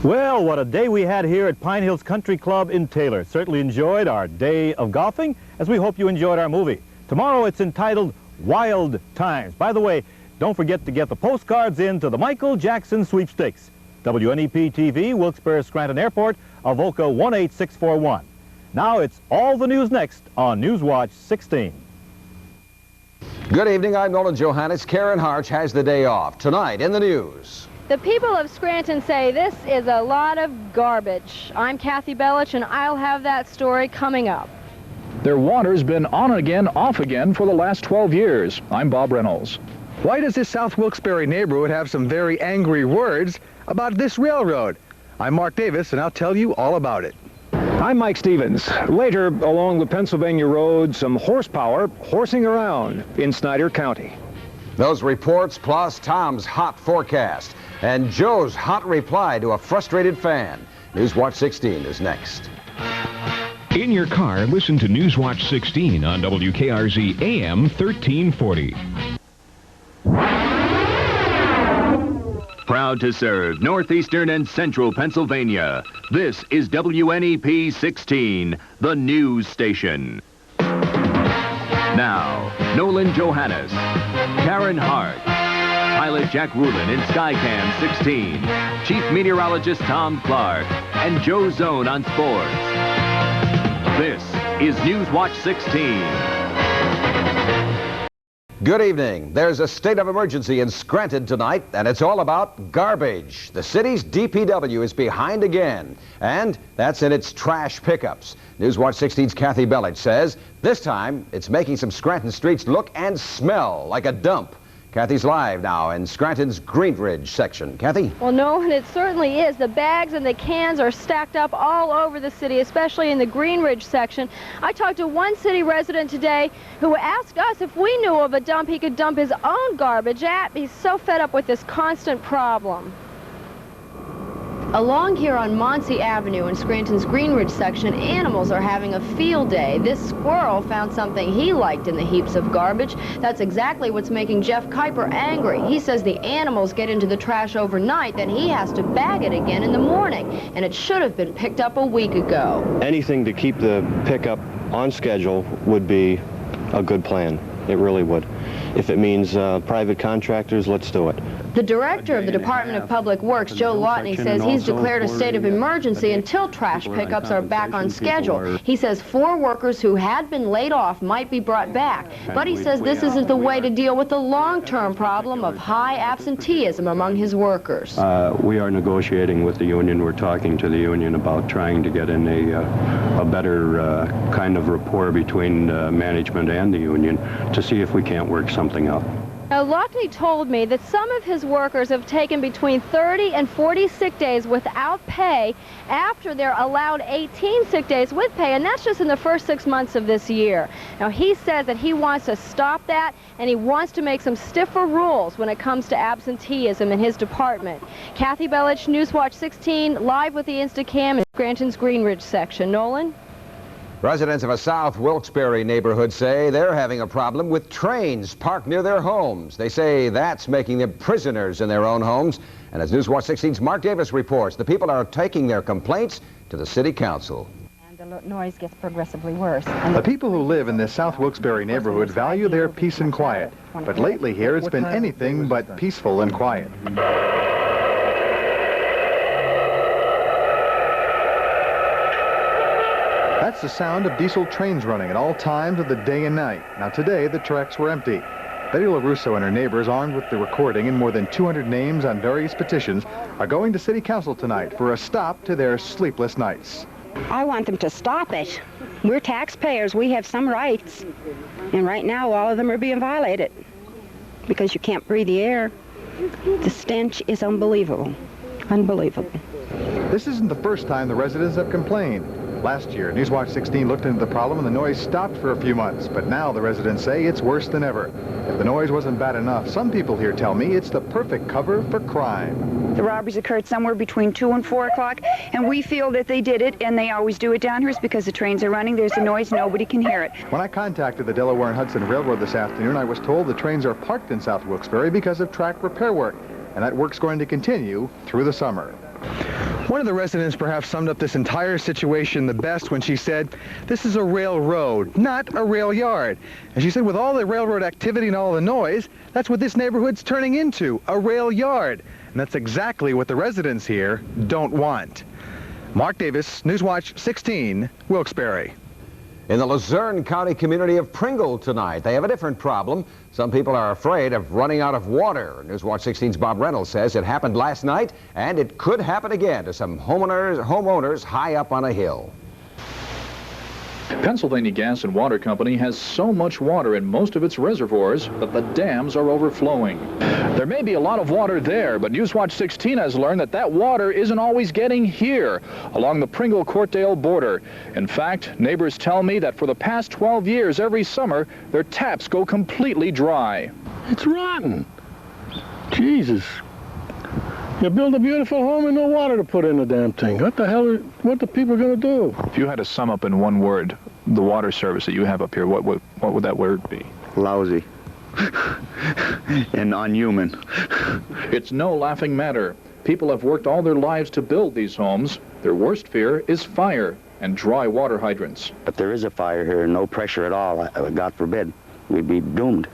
Well, what a day we had here at Pine Hills Country Club in Taylor. Certainly enjoyed our day of golfing, as we hope you enjoyed our movie. Tomorrow it's entitled Wild Times. By the way, don't forget to get the postcards in to the Michael Jackson Sweepstakes. WNEP TV, Wilkes-Barre, Scranton Airport, Avoca 18641. Now it's all the news next on Newswatch 16. Good evening, I'm Nolan Johannes. Karen Harch has the day off. Tonight in the news. The people of Scranton say this is a lot of garbage. I'm Kathi Belich, and I'll have that story coming up. Their water's been on again, off again for the last 12 years. I'm Bob Reynolds. Why does this South Wilkes-Barre neighborhood have some very angry words about this railroad? I'm Mark Davis, and I'll tell you all about it. I'm Mike Stevens. Later, along the Pennsylvania Road, some horsepower horsing around in Snyder County. Those reports plus Tom's hot forecast and Joe's hot reply to a frustrated fan. Newswatch 16 is next. In your car, listen to Newswatch 16 on WKRZ AM 1340. Proud to serve northeastern and central Pennsylvania. This is WNEP 16, the news station. Now, Nolan Johannes, Karen Hart, pilot Jack Rulin in Skycam 16, Chief Meteorologist Tom Clark, and Joe Zone on sports. This is Newswatch 16. Good evening. There's a state of emergency in Scranton tonight, and it's all about garbage. The city's DPW is behind again, and that's in its trash pickups. Newswatch 16's Kathi Belich says this time it's making some Scranton streets look and smell like a dump. Kathy's live now in Scranton's Greenridge section. Kathi? Well, no, and it certainly is. The bags and the cans are stacked up all over the city, especially in the Greenridge section. I talked to one city resident today who asked us if we knew of a dump he could dump his own garbage at. He's so fed up with this constant problem. Along here on Monsey Avenue in Scranton's Greenridge section, animals are having a field day. This squirrel found something he liked in the heaps of garbage. That's exactly what's making Jeff Kuiper angry. He says the animals get into the trash overnight, then he has to bag it again in the morning, and it should have been picked up a week ago. Anything to keep the pickup on schedule would be a good plan. It really would. If it means private contractors, let's do it. The director of the Department of Public Works, Joe Lotney, says he's declared a state of emergency until trash pickups are back on schedule. He says 4 workers who had been laid off might be brought back, but he says this isn't the way to deal with the long-term problem of high absenteeism among his workers. We are negotiating with the union. We're talking to the union about trying to get in a better kind of rapport between management and the union to see if we can't work something out. Now, Lockney told me that some of his workers have taken between 30 and 40 sick days without pay after they're allowed 18 sick days with pay, and that's just in the first 6 months of this year. Now, he says that he wants to stop that, and he wants to make some stiffer rules when it comes to absenteeism in his department. Kathi Belich, Newswatch 16, live with the Instacam in Scranton's Greenridge section. Nolan? Residents of a South Wilkes-Barre neighborhood say they're having a problem with trains parked near their homes. They say that's making them prisoners in their own homes. And as Newswatch 16's Mark Davis reports, the people are taking their complaints to the city council. And the noise gets progressively worse. The people who live in this South Wilkes-Barre neighborhood value their peace and quiet. But lately here it's been anything but peaceful and quiet. That's the sound of diesel trains running at all times of the day and night. Now today, the tracks were empty. Betty LaRusso and her neighbors, armed with the recording and more than 200 names on various petitions, are going to City Council tonight for a stop to their sleepless nights. I want them to stop it. We're taxpayers. We have some rights. And right now, all of them are being violated because you can't breathe the air. The stench is unbelievable. Unbelievable. This isn't the first time the residents have complained. Last year, Newswatch 16 looked into the problem and the noise stopped for a few months, but now the residents say it's worse than ever. If the noise wasn't bad enough, some people here tell me it's the perfect cover for crime. The robberies occurred somewhere between 2 and 4 o'clock, and we feel that they did it, and they always do it down here, is because the trains are running, there's a noise, nobody can hear it. When I contacted the Delaware and Hudson Railroad this afternoon, I was told the trains are parked in South Wilkes-Barre because of track repair work, and that work's going to continue through the summer. One of the residents perhaps summed up this entire situation the best when she said, "This is a railroad, not a rail yard." And she said with all the railroad activity and all the noise, that's what this neighborhood's turning into, a rail yard. And that's exactly what the residents here don't want. Mark Davis, Newswatch 16, Wilkes-Barre. In the Luzerne County community of Pringle tonight, they have a different problem. Some people are afraid of running out of water. Newswatch 16's Bob Reynolds says it happened last night, and it could happen again to some homeowners high up on a hill. Pennsylvania Gas and Water Company has so much water in most of its reservoirs that the dams are overflowing. There may be a lot of water there, but Newswatch 16 has learned that that water isn't always getting here, along the Pringle-Courtdale border. In fact, neighbors tell me that for the past 12 years, every summer, their taps go completely dry. It's rotten. Jesus. You build a beautiful home and no water to put in the damn thing. What the hell what the people going to do? If you had to sum up in one word the water service that you have up here, what would that word be? Lousy. And unhuman. It's no laughing matter. People have worked all their lives to build these homes. Their worst fear is fire and dry water hydrants. If there is a fire here, no pressure at all, God forbid, we'd be doomed.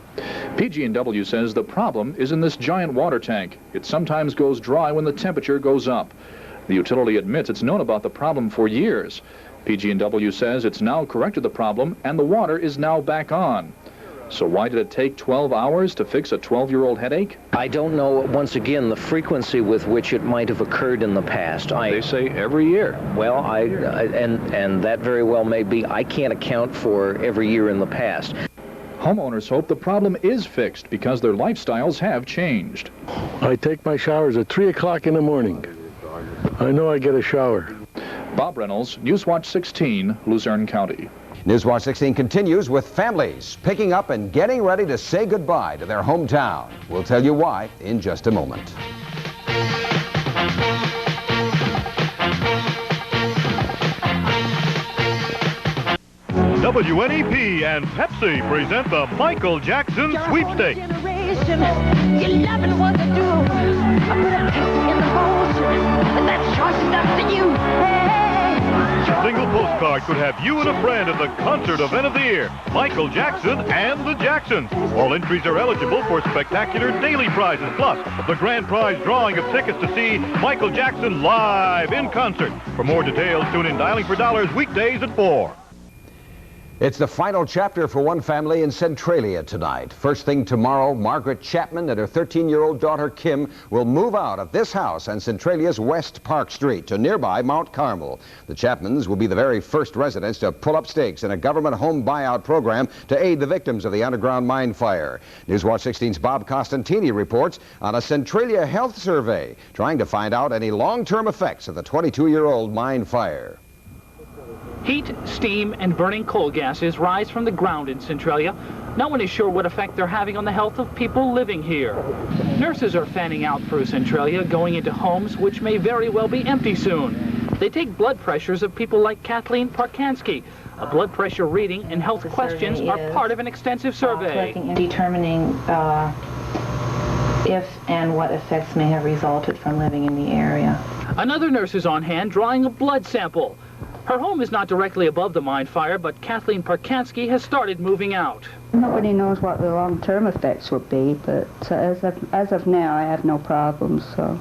PG&W says the problem is in this giant water tank. It sometimes goes dry when the temperature goes up. The utility admits it's known about the problem for years. PG&W says it's now corrected the problem and the water is now back on. So why did it take 12 hours to fix a 12-year-old headache? I don't know, once again, the frequency with which it might have occurred in the past. They say every year. Well, and that very well may be. I can't account for every year in the past. Homeowners hope the problem is fixed because their lifestyles have changed. I take my showers at 3 o'clock in the morning. I know I get a shower. Bob Reynolds, Newswatch 16, Luzerne County. Newswatch 16 continues with families picking up and getting ready to say goodbye to their hometown. We'll tell you why in just a moment. WNEP and Pepsi present the Michael Jackson Sweepstakes. A single postcard could have you and a friend at the concert event of the year, Michael Jackson and the Jacksons. All entries are eligible for spectacular daily prizes, plus the grand prize drawing of tickets to see Michael Jackson live in concert. For more details, tune in Dialing for Dollars weekdays at 4. It's the final chapter for one family in Centralia tonight. First thing tomorrow, Margaret Chapman and her 13-year-old daughter Kim will move out of this house on Centralia's West Park Street to nearby Mount Carmel. The Chapmans will be the very first residents to pull up stakes in a government home buyout program to aid the victims of the underground mine fire. Newswatch 16's Bob Costantini reports on a Centralia health survey trying to find out any long-term effects of the 22-year-old mine fire. Heat, steam, and burning coal gases rise from the ground in Centralia. No one is sure what effect they're having on the health of people living here. Nurses are fanning out through Centralia, going into homes which may very well be empty soon. They take blood pressures of people like Kathleen Parkansky. A blood pressure reading and health questions are part of an extensive survey. Determining if and what effects may have resulted from living in the area. Another nurse is on hand drawing a blood sample. Her home is not directly above the mine fire, but Kathleen Parkansky has started moving out. Nobody knows what the long-term effects will be, but as of now, I have no problems. So.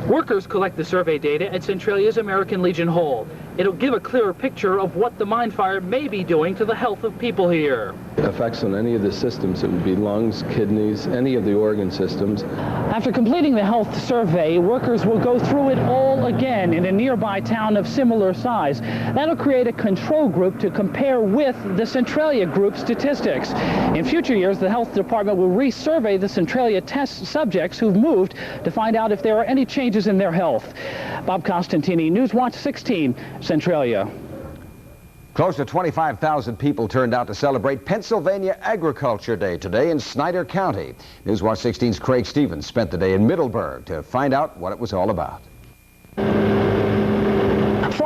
Workers collect the survey data at Centralia's American Legion Hall. It'll give a clearer picture of what the mine fire may be doing to the health of people here. Effects on any of the systems, it would be lungs, kidneys, any of the organ systems. After completing the health survey, workers will go through it all again in a nearby town of similar size. That'll create a control group to compare with the Centralia group statistics. In future years, the health department will resurvey the Centralia test subjects who've moved to find out if there are any changes in their health. Bob Costantini, Newswatch 16, Centralia. Close to 25,000 people turned out to celebrate Pennsylvania Agriculture Day today in Snyder County. Newswatch 16's Craig Stevens spent the day in Middleburg to find out what it was all about.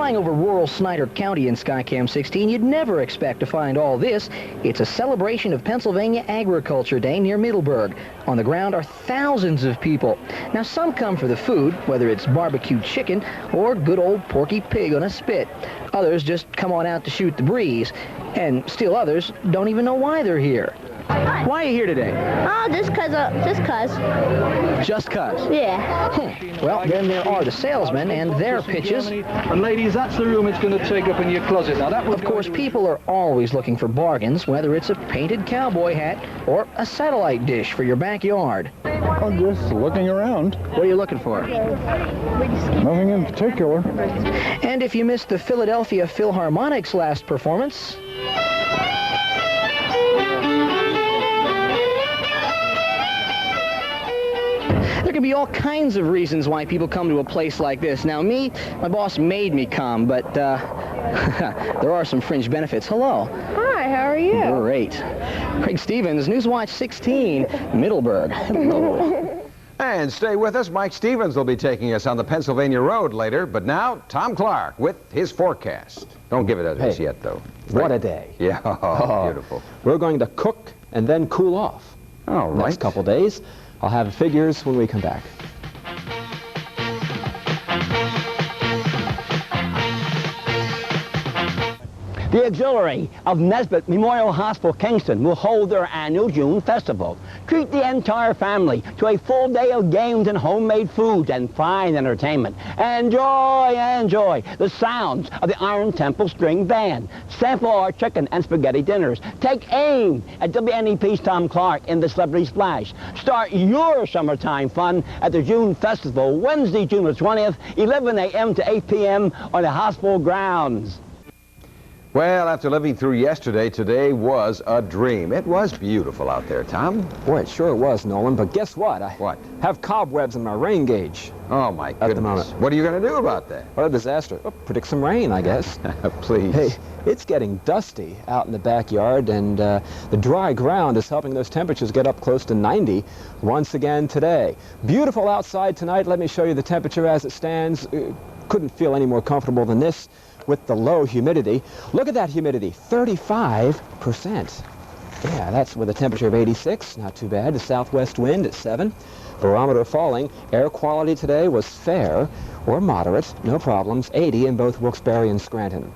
Flying over rural Snyder County in Skycam 16, you'd never expect to find all this. It's a celebration of Pennsylvania Agriculture Day near Middleburg. On the ground are thousands of people. Now, some come for the food, whether it's barbecued chicken or good old Porky Pig on a spit. Others just come on out to shoot the breeze. And still others don't even know why they're here. Why are you here today? Oh, just cause. Just cause? Yeah. Well, then there are the salesmen and their pitches. And ladies, that's the room it's going to take up in your closet. Now, that Of course, people are always looking for bargains, whether it's a painted cowboy hat or a satellite dish for your backyard. I'm just looking around. What are you looking for? Nothing in particular. And if you missed the Philadelphia Philharmonic's last performance, there can be all kinds of reasons why people come to a place like this. Now, my boss made me come, but there are some fringe benefits. Hello. Hi, how are you? Great. Craig Stevens, Newswatch 16, Middleburg. Hello. And stay with us. Mike Stevens will be taking us on the Pennsylvania Road later. But now, Tom Clark with his forecast. Don't give it to us yet, though. What a day. Yeah, beautiful. We're going to cook and then cool off. All right. Next couple days. I'll have figures when we come back. The auxiliary of Nesbitt Memorial Hospital Kingston will hold their annual June festival. Treat the entire family to a full day of games and homemade foods and fine entertainment. Enjoy the sounds of the Iron Temple String Band. Sample our chicken and spaghetti dinners. Take aim at WNEP's Tom Clark in the Celebrity Splash. Start your summertime fun at the June Festival, Wednesday, June the 20th, 11 a.m. to 8 p.m. on the hospital grounds. Well, after living through yesterday, today was a dream. It was beautiful out there, Tom. Boy, it sure was, Nolan. But guess what? What? Have cobwebs in my rain gauge. Oh, my goodness. At the moment. What are you going to do about that? What a disaster. Well, predict some rain, I guess. Please. Hey, it's getting dusty out in the backyard, and the dry ground is helping those temperatures get up close to 90 once again today. Beautiful outside tonight. Let me show you the temperature as it stands. Couldn't feel any more comfortable than this with the low humidity. Look at that humidity, 35%. Yeah, that's with a temperature of 86, not too bad. The southwest wind at 7. Barometer falling. Air quality today was fair or moderate, no problems, 80 in both Wilkes-Barre and Scranton.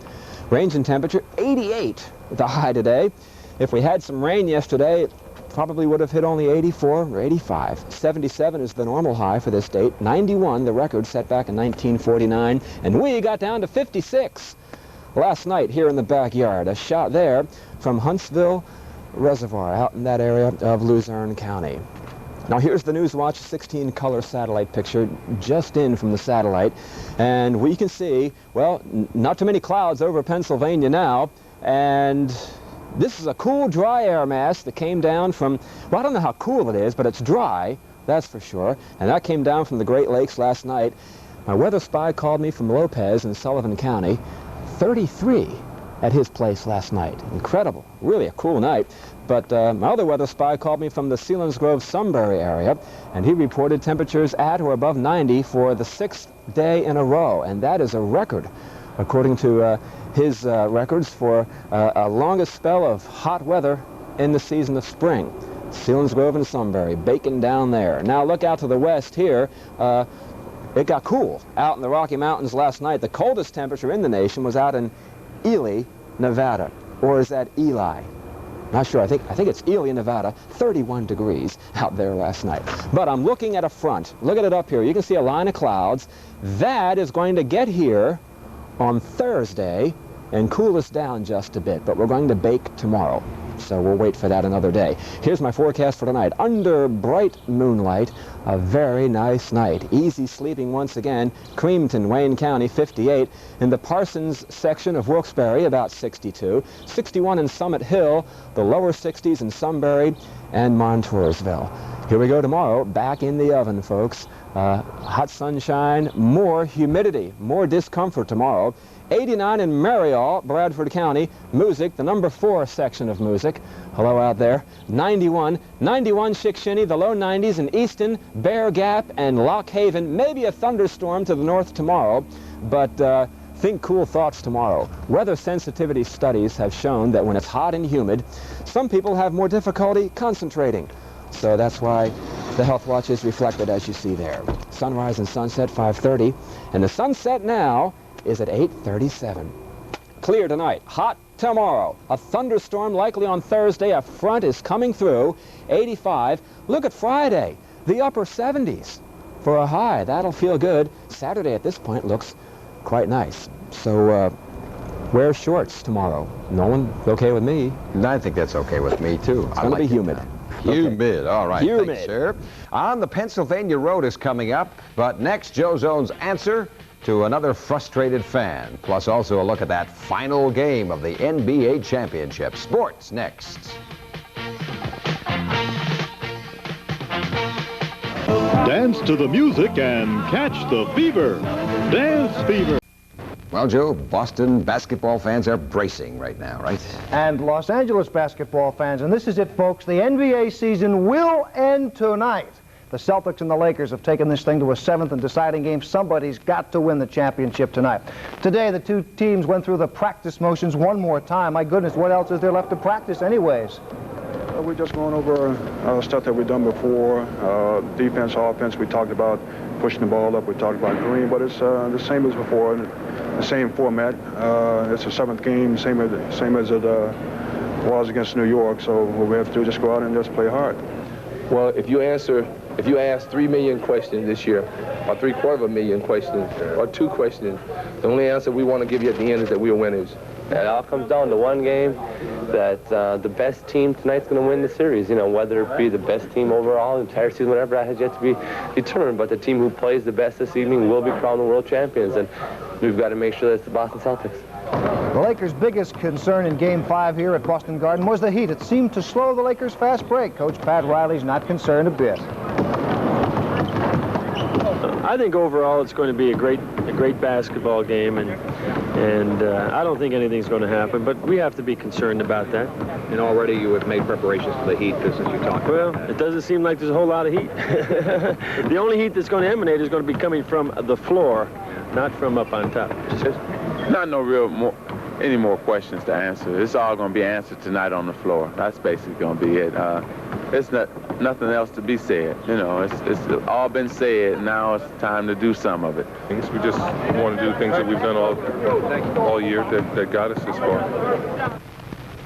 Range and temperature, 88 with the high today. If we had some rain yesterday, it probably would have hit only 84 or 85. 77 is the normal high for this date. 91, the record set back in 1949. And we got down to 56 last night here in the backyard. A shot there from Huntsville Reservoir out in that area of Luzerne County. Now here's the Newswatch 16 color satellite picture just in from the satellite. And we can see, well, not too many clouds over Pennsylvania now. And this is a cool, dry air mass that came down from, well, I don't know how cool it is, but it's dry, that's for sure. And that came down from the Great Lakes last night. My weather spy called me from Lopez in Sullivan County. 33 at his place last night. Incredible. Really a cool night. But my other weather spy called me from the Selinsgrove Sunbury area, and he reported temperatures at or above 90 for the 6th day in a row. And that is a record, according to his records for a longest spell of hot weather in the season of spring. Selinsgrove and Sunbury, baking down there. Now look out to the west here. It got cool out in the Rocky Mountains last night. The coldest temperature in the nation was out in Ely, Nevada. Or is that Eli? Not sure. I think it's Ely, Nevada. 31 degrees out there last night. But I'm looking at a front. Look at it up here. You can see a line of clouds. That is going to get here on Thursday and cool us down just a bit, but we're going to bake tomorrow, so we'll wait for that another day. Here's my forecast for tonight. Under bright moonlight, a very nice night. Easy sleeping once again. Creamton, Wayne County, 58. In the Parsons section of Wilkes-Barre, about 62. 61 in Summit Hill, the lower 60s in Sunbury and Montoursville. Here we go tomorrow, back in the oven, folks. Hot sunshine, more humidity, more discomfort tomorrow. 89 in Marial, Bradford County. Music, the number 4 section of Music. Hello out there. 91 Chickashinny, the low 90s in Easton, Bear Gap, and Lock Haven. Maybe a thunderstorm to the north tomorrow, but think cool thoughts tomorrow. Weather sensitivity studies have shown that when it's hot and humid, some people have more difficulty concentrating. So that's why the health watch is reflected as you see there. Sunrise and sunset 5:30, and the sunset now is at 8:37. Clear tonight, hot tomorrow. A thunderstorm likely on Thursday. A front is coming through, 85. Look at Friday, the upper 70s for a high. That'll feel good. Saturday at this point looks quite nice. So wear shorts tomorrow. Nolan, okay with me? I think that's okay with me too. It's going to be humid. Humid, all right. Humid. Thanks, sir. On the Pennsylvania Road is coming up, but next, Joe Zone's answer to another frustrated fan, plus also a look at that final game of the NBA Championship. Sports next. Dance to the music and catch the fever. Dance fever. Well, Joe, Boston basketball fans are bracing right now, right? And Los Angeles basketball fans, and this is it, folks. The NBA season will end tonight. The Celtics and the Lakers have taken this thing to a 7th and deciding game. Somebody's got to win the championship tonight. Today, the two teams went through the practice motions one more time. My goodness, what else is there left to practice anyways? We're just going over stuff that we've done before. Defense, offense, we talked about pushing the ball up. We talked about green, but it's the same as before, the same format. It's a 7th game, same as it was against New York. So what we have to do is just go out and just play hard. Well, if you ask 3 million questions this year, or 750,000 questions, or 2 questions, the only answer we want to give you at the end is that we are winners. It all comes down to one game, that the best team tonight's going to win the series. You know, whether it be the best team overall, the entire season, whatever, that has yet to be determined. But the team who plays the best this evening will be crowned the world champions, and we've got to make sure that's the Boston Celtics. The Lakers' biggest concern in Game 5 here at Boston Garden was the heat. It seemed to slow the Lakers' fast break. Coach Pat Riley's not concerned a bit. I think overall it's going to be a great basketball game, and I don't think anything's going to happen, but we have to be concerned about that. And already you have made preparations for the heat, just as you talked about. Well, it doesn't seem like there's a whole lot of heat. The only heat that's going to emanate is going to be coming from the floor, not from up on top. Not any more questions to answer. It's all going to be answered tonight on the floor. That's basically going to be it. It's nothing else to be said. You know, it's all been said. Now it's time to do some of it. I guess we just want to do things that we've done all year that got us this far.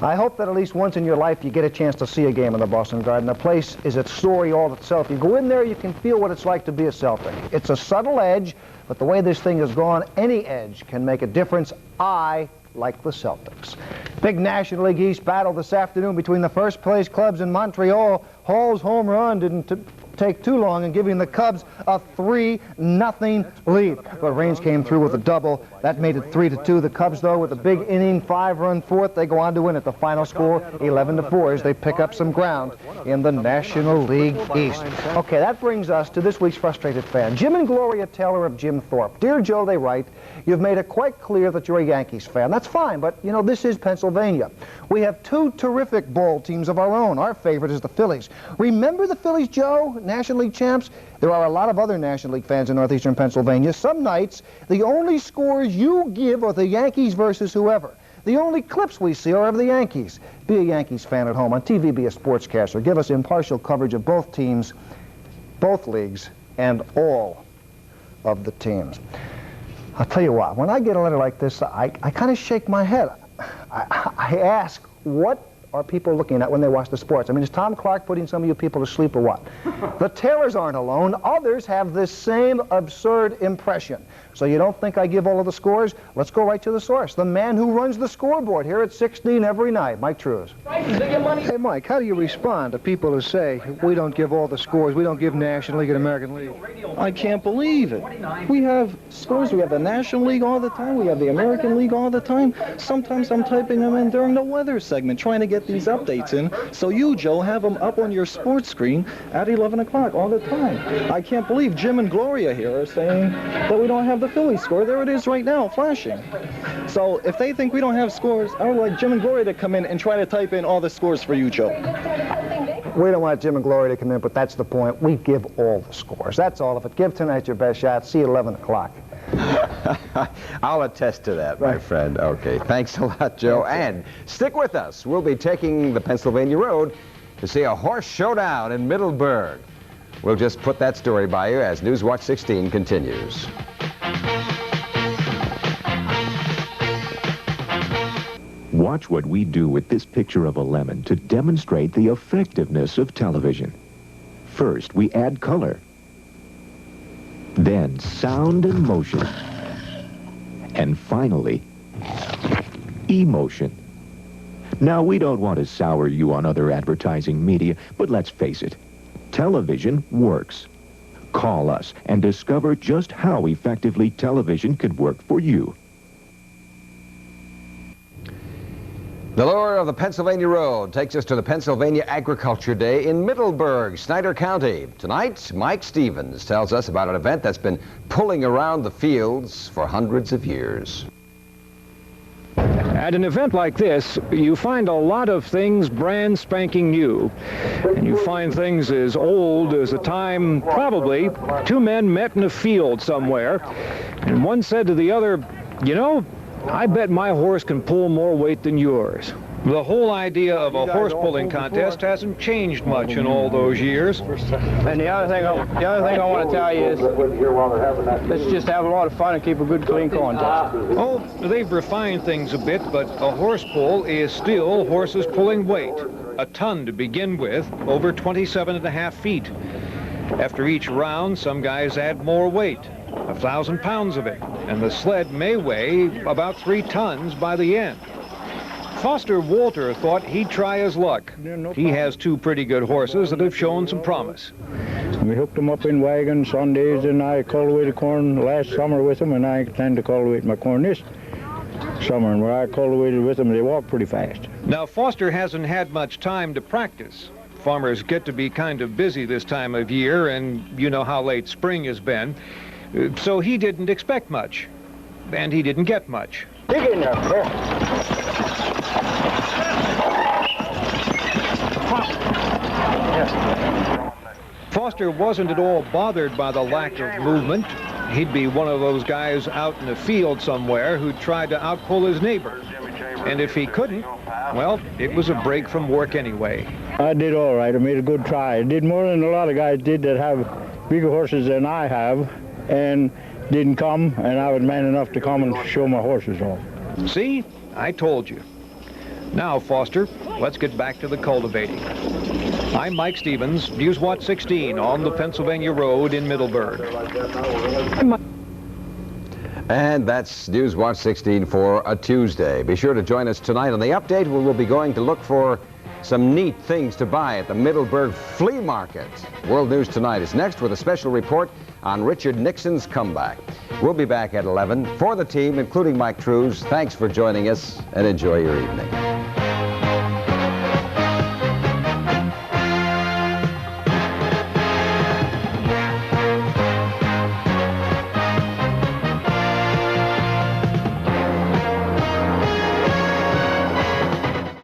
I hope that at least once in your life you get a chance to see a game in the Boston Garden. The place is its story all itself. You go in there, you can feel what it's like to be a Celtic. It's a subtle edge, but the way this thing has gone, any edge can make a difference. I like the Celtics. Big National League East battle this afternoon between the first-place clubs in Montreal. Hall's home run didn't take too long in giving the Cubs a 3-0 lead. But Reynolds came through with a double. That made it 3-2. The Cubs, though, with a big inning, 5-run fourth, they go on to win it. The final score, 11-4, as they pick up some ground in the National League East. Okay, that brings us to this week's frustrated fan, Jim and Gloria Taylor of Jim Thorpe. Dear Joe, they write, you've made it quite clear that you're a Yankees fan. That's fine, but, you know, this is Pennsylvania. We have 2 terrific ball teams of our own. Our favorite is the Phillies. Remember the Phillies, Joe? National League champs? There are a lot of other National League fans in northeastern Pennsylvania. Some nights, the only scores you give are the Yankees versus whoever. The only clips we see are of the Yankees. Be a Yankees fan at home. On TV, be a sportscaster. Give us impartial coverage of both teams, both leagues, and all of the teams. I'll tell you what, when I get a letter like this, I kind of shake my head. I ask, what are people looking at when they watch the sports? I mean, is Tom Clark putting some of you people to sleep or what? The Taylors aren't alone. Others have this same absurd impression. So you don't think I give all of the scores? Let's go right to the source. The man who runs the scoreboard here at 16 every night, Mike Trues. Hey, Mike, how do you respond to people who say, we don't give all the scores, we don't give National League and American League? I can't believe it. We have scores, we have the National League all the time, we have the American League all the time. Sometimes I'm typing them in during the weather segment, trying to get these updates in, so you, Joe, have them up on your sports screen at 11 o'clock all the time. I can't believe Jim and Gloria here are saying that we don't have the Phillies score. There it is right now, flashing. So if they think we don't have scores, I would like Jim and Gloria to come in and try to type in all the scores for you, Joe. We don't want Jim and Gloria to come in, but that's the point. We give all the scores. That's all of it. Give tonight your best shot. See you at 11 o'clock. I'll attest to that, my friend. Okay, thanks a lot, Joe. And stick with us. We'll be taking the Pennsylvania Road to see a horse showdown in Middleburg. We'll just put that story by you as Newswatch 16 continues. Watch what we do with this picture of a lemon to demonstrate the effectiveness of television. First, we add color. Then sound and motion. And finally, emotion. Now, we don't want to sour you on other advertising media, but let's face it, television works. Call us and discover just how effectively television could work for you. The lure of the Pennsylvania Road takes us to the Pennsylvania Agriculture Day in Middleburg, Snyder County. Tonight, Mike Stevens tells us about an event that's been pulling around the fields for hundreds of years. At an event like this, you find a lot of things brand spanking new. And you find things as old as the time, probably, two men met in a field somewhere, and one said to the other, "You know, I bet my horse can pull more weight than yours." The whole idea of a horse pulling contest hasn't changed much in all those years. And the other thing I want to tell you is, let's just have a lot of fun and keep a good, clean contest. Oh, they've refined things a bit, but a horse pull is still horses pulling weight. A ton to begin with, over 27.5 feet. After each round, some guys add more weight. 1,000 pounds of it, and the sled may weigh about 3 tons by the end. Foster Walter thought he'd try his luck. He has two pretty good horses that have shown some promise. We hooked them up in wagons Sundays, and I cultivated corn last summer with them, and I intend to cultivate my corn this summer. And where I cultivated with them, they walk pretty fast. Now, Foster hasn't had much time to practice. Farmers get to be kind of busy this time of year, and you know how late spring has been. So he didn't expect much, and he didn't get much. Dig in there, sir. Foster wasn't at all bothered by the lack of movement. He'd be one of those guys out in the field somewhere who'd try to outpull his neighbor. And if he couldn't, well, it was a break from work anyway. I did all right. I made a good try. I did more than a lot of guys did that have bigger horses than I have, and didn't come, and I was man enough to come and show my horses off. See? I told you. Now, Foster, let's get back to the cultivating. I'm Mike Stevens, Newswatch 16 on the Pennsylvania Road in Middleburg. And that's Newswatch 16 for a Tuesday. Be sure to join us tonight on the update, where we'll be going to look for some neat things to buy at the Middleburg Flea Market. World News Tonight is next with a special report on Richard Nixon's comeback. We'll be back at 11. For the team, including Mike Trues, thanks for joining us and enjoy your evening.